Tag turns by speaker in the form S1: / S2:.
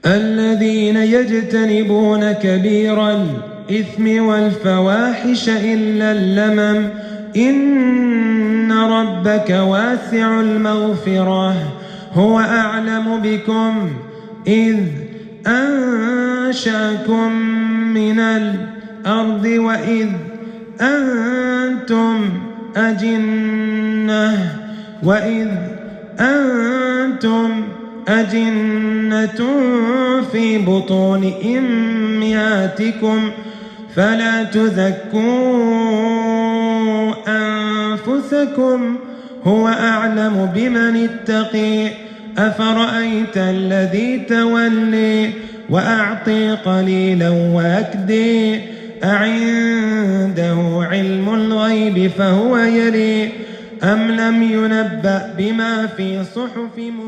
S1: الذين يجتنبون كبير الإثم والفواحش إلا اللمم إن ربك واسع المغفرة هو أعلم بكم إذ أنشأكم من الأرض وإذ أنتم أجنة في بطون أمهاتكم فلا تزكوا أنفسكم هو أعلم بمن اتقي أفرأيت الذي تولي وأعطي قليلا وأكدي أعنده علم الغيب فهو يري أم لم ينبأ بما في صحف موسى